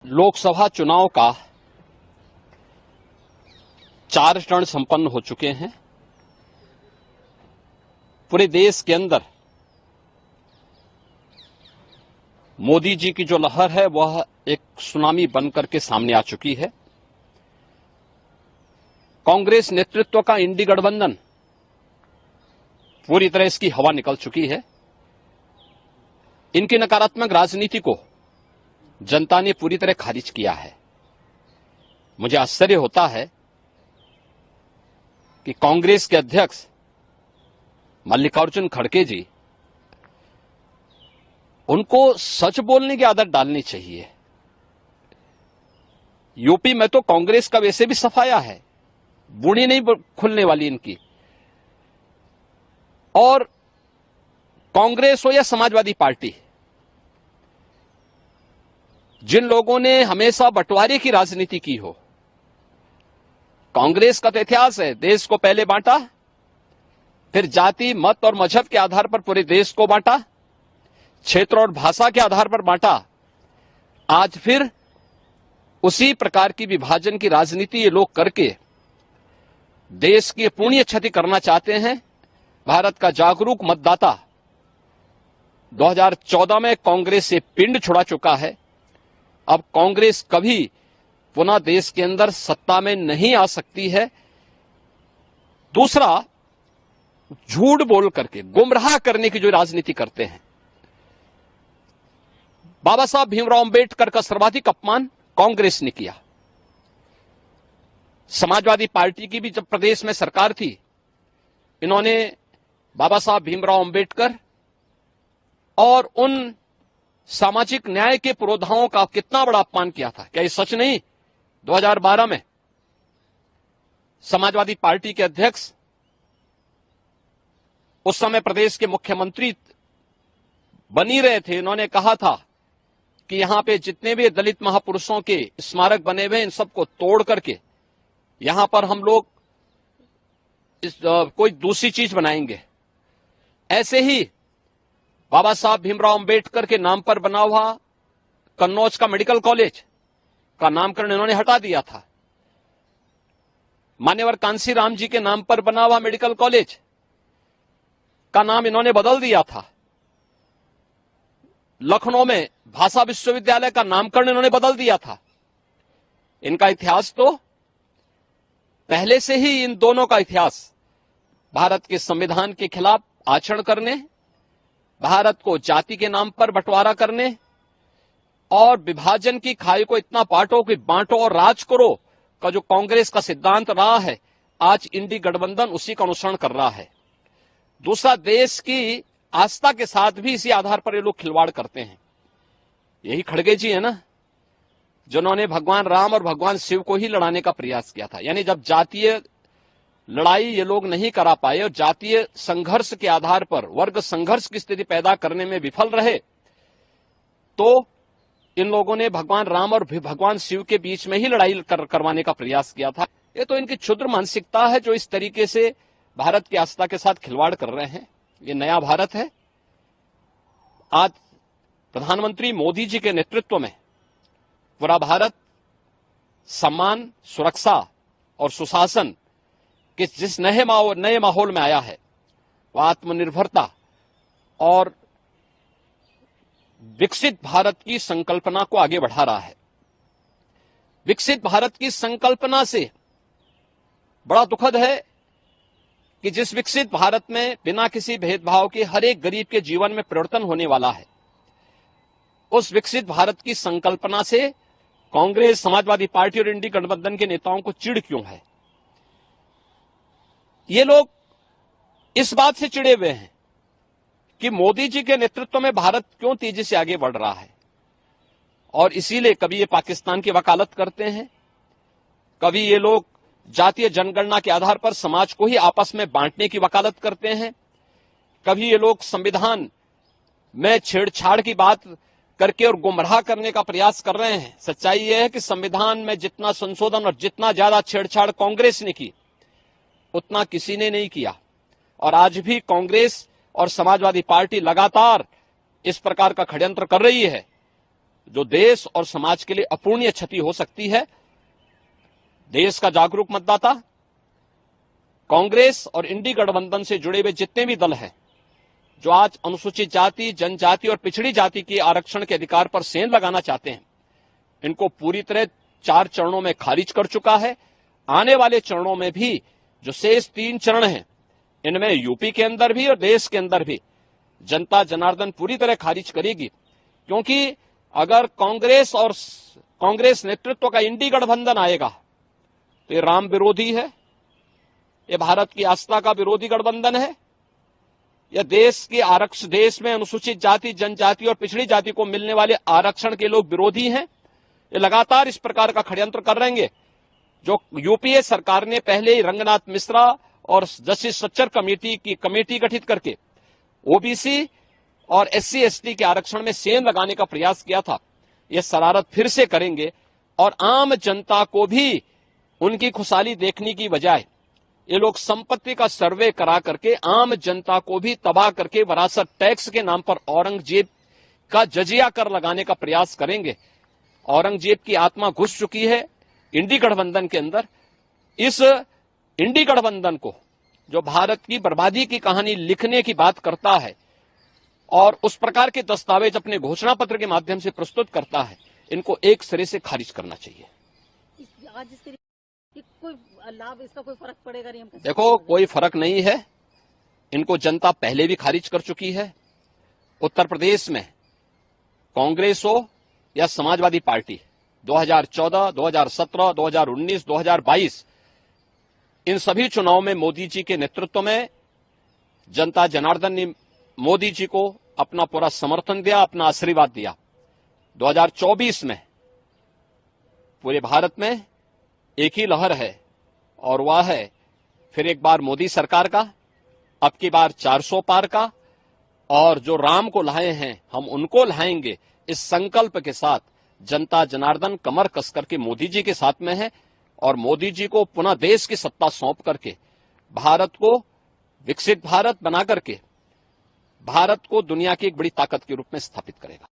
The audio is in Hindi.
लोकसभा चुनाव का 4 चरण संपन्न हो चुके हैं। पूरे देश के अंदर मोदी जी की जो लहर है वह एक सुनामी बनकर के सामने आ चुकी है। कांग्रेस नेतृत्व का इंडी गठबंधन पूरी तरह इसकी हवा निकल चुकी है। इनकी नकारात्मक राजनीति को जनता ने पूरी तरह खारिज किया है। मुझे आश्चर्य होता है कि कांग्रेस के अध्यक्ष मल्लिकार्जुन खड़गे जी, उनको सच बोलने की आदत डालनी चाहिए। यूपी में तो कांग्रेस का वैसे भी सफाया है, बुनी नहीं खुलने वाली इनकी। और कांग्रेस हो या समाजवादी पार्टी, जिन लोगों ने हमेशा बंटवारे की राजनीति की हो, कांग्रेस का तो इतिहास है, देश को पहले बांटा, फिर जाति मत और मजहब के आधार पर पूरे देश को बांटा, क्षेत्र और भाषा के आधार पर बांटा। आज फिर उसी प्रकार की विभाजन की राजनीति ये लोग करके देश की पुण्य क्षति करना चाहते हैं। भारत का जागरूक मतदाता 2014 में कांग्रेस से पिंड छुड़ा चुका है। अब कांग्रेस कभी पुनः देश के अंदर सत्ता में नहीं आ सकती है। दूसरा, झूठ बोल करके गुमराह करने की जो राजनीति करते हैं। बाबा साहब भीमराव अंबेडकर का सर्वाधिक अपमान कांग्रेस ने किया। समाजवादी पार्टी की भी जब प्रदेश में सरकार थी, इन्होंने बाबा साहब भीमराव अंबेडकर और उन सामाजिक न्याय के पुरोधाओं का कितना बड़ा अपमान किया था। क्या ये सच नहीं? 2012 में समाजवादी पार्टी के अध्यक्ष, उस समय प्रदेश के मुख्यमंत्री बनी रहे थे, इन्होंने कहा था कि यहां पे जितने भी दलित महापुरुषों के स्मारक बने हुए हैं, इन सबको तोड़ करके यहां पर हम लोग कोई दूसरी चीज बनाएंगे। ऐसे ही बाबा साहब भीमराव अंबेडकर के नाम पर बना हुआ कन्नौज का मेडिकल कॉलेज का नामकरण इन्होंने हटा दिया था। मान्यवर कांसीराम जी के नाम पर बना हुआ मेडिकल कॉलेज का नाम इन्होंने बदल दिया था। लखनऊ में भाषा विश्वविद्यालय का नामकरण इन्होंने बदल दिया था। इनका इतिहास तो पहले से ही, इन दोनों का इतिहास भारत के संविधान के खिलाफ आचरण करने, भारत को जाति के नाम पर बंटवारा करने और विभाजन की खाई को इतना बांटो कि बांटो और राज करो का जो कांग्रेस का सिद्धांत रहा है, आज इंडी गठबंधन उसी का अनुसरण कर रहा है। दूसरा, देश की आस्था के साथ भी इसी आधार पर ये लोग खिलवाड़ करते हैं। यही खड़गे जी है ना, जिन्होंने भगवान राम और भगवान शिव को ही लड़ाने का प्रयास किया था। यानी जब जातीय लड़ाई ये लोग नहीं करा पाए और जातीय संघर्ष के आधार पर वर्ग संघर्ष की स्थिति पैदा करने में विफल रहे, तो इन लोगों ने भगवान राम और भगवान शिव के बीच में ही लड़ाई करवाने का प्रयास किया था। ये तो इनकी क्षुद्र मानसिकता है जो इस तरीके से भारत की आस्था के साथ खिलवाड़ कर रहे हैं। ये नया भारत है। आज प्रधानमंत्री मोदी जी के नेतृत्व में पूरा भारत सम्मान, सुरक्षा और सुशासन के जिस नए माहौल में आया है, वह आत्मनिर्भरता और विकसित भारत की संकल्पना को आगे बढ़ा रहा है। विकसित भारत की संकल्पना से बड़ा दुखद है कि जिस विकसित भारत में बिना किसी भेदभाव के हर एक गरीब के जीवन में परिवर्तन होने वाला है, उस विकसित भारत की संकल्पना से कांग्रेस, समाजवादी पार्टी और इंडी गठबंधन के नेताओं को चिढ़ क्यों है? ये लोग इस बात से चिढ़े हुए हैं कि मोदी जी के नेतृत्व में भारत क्यों तेजी से आगे बढ़ रहा है, और इसीलिए कभी ये पाकिस्तान की वकालत करते हैं, कभी ये लोग जातीय जनगणना के आधार पर समाज को ही आपस में बांटने की वकालत करते हैं, कभी ये लोग संविधान में छेड़छाड़ की बात करके और गुमराह करने का प्रयास कर रहे हैं। सच्चाई यह है कि संविधान में जितना संशोधन और जितना ज्यादा छेड़छाड़ कांग्रेस ने की, उतना किसी ने नहीं किया। और आज भी कांग्रेस और समाजवादी पार्टी लगातार इस प्रकार का षड्यंत्र कर रही है, जो देश और समाज के लिए अपूर्णीय क्षति हो सकती है। देश का जागरूक मतदाता कांग्रेस और इंडी गठबंधन से जुड़े हुए जितने भी दल हैं, जो आज अनुसूचित जाति, जनजाति और पिछड़ी जाति के आरक्षण के अधिकार पर सेंध लगाना चाहते हैं, इनको पूरी तरह 4 चरणों में खारिज कर चुका है। आने वाले चरणों में भी जो शेष 3 चरण हैं, इनमें यूपी के अंदर भी और देश के अंदर भी जनता जनार्दन पूरी तरह खारिज करेगी, क्योंकि अगर कांग्रेस नेतृत्व का इंडी गठबंधन आएगा तो ये राम विरोधी है, ये भारत की आस्था का विरोधी गठबंधन है, यह देश में अनुसूचित जाति, जनजाति और पिछड़ी जाति को मिलने वाले आरक्षण के लोग विरोधी हैं। ये लगातार इस प्रकार का षड्यंत्र कर रहेंगे। जो यूपीए सरकार ने पहले ही रंगनाथ मिश्रा और जस्टिस सच्चर की कमेटी गठित करके ओबीसी और एससी एसटी के आरक्षण में सेंध लगाने का प्रयास किया था, यह शरारत फिर से करेंगे और आम जनता को भी उनकी खुशहाली देखने की बजाय ये लोग संपत्ति का सर्वे करा करके आम जनता को भी तबाह करके विरासत टैक्स के नाम पर औरंगजेब का जजिया कर लगाने का प्रयास करेंगे। औरंगजेब की आत्मा घुस चुकी है इंडी गठबंधन के अंदर। इस इंडी गठबंधन को, जो भारत की बर्बादी की कहानी लिखने की बात करता है और उस प्रकार के दस्तावेज अपने घोषणा पत्र के माध्यम से प्रस्तुत करता है, इनको एक सिरे से खारिज करना चाहिए। आज कोई लाभ, इसका कोई फर्क पड़ेगा नहीं? हम देखो, कोई फर्क नहीं है। इनको जनता पहले भी खारिज कर चुकी है। उत्तर प्रदेश में कांग्रेस हो या समाजवादी पार्टी, 2014, 2017, 2019, 2022 इन सभी चुनाव में मोदी जी के नेतृत्व में जनता जनार्दन ने मोदी जी को अपना पूरा समर्थन दिया, अपना आशीर्वाद दिया। 2024 में पूरे भारत में एक ही लहर है और वह है फिर एक बार मोदी सरकार का, अब की बार 400 पार का, और जो राम को लाए हैं हम उनको लाएंगे। इस संकल्प के साथ जनता जनार्दन कमर कस करके मोदी जी के साथ में है और मोदी जी को पुनः देश की सत्ता सौंप करके भारत को विकसित भारत बना करके भारत को दुनिया की एक बड़ी ताकत के रूप में स्थापित करेगा।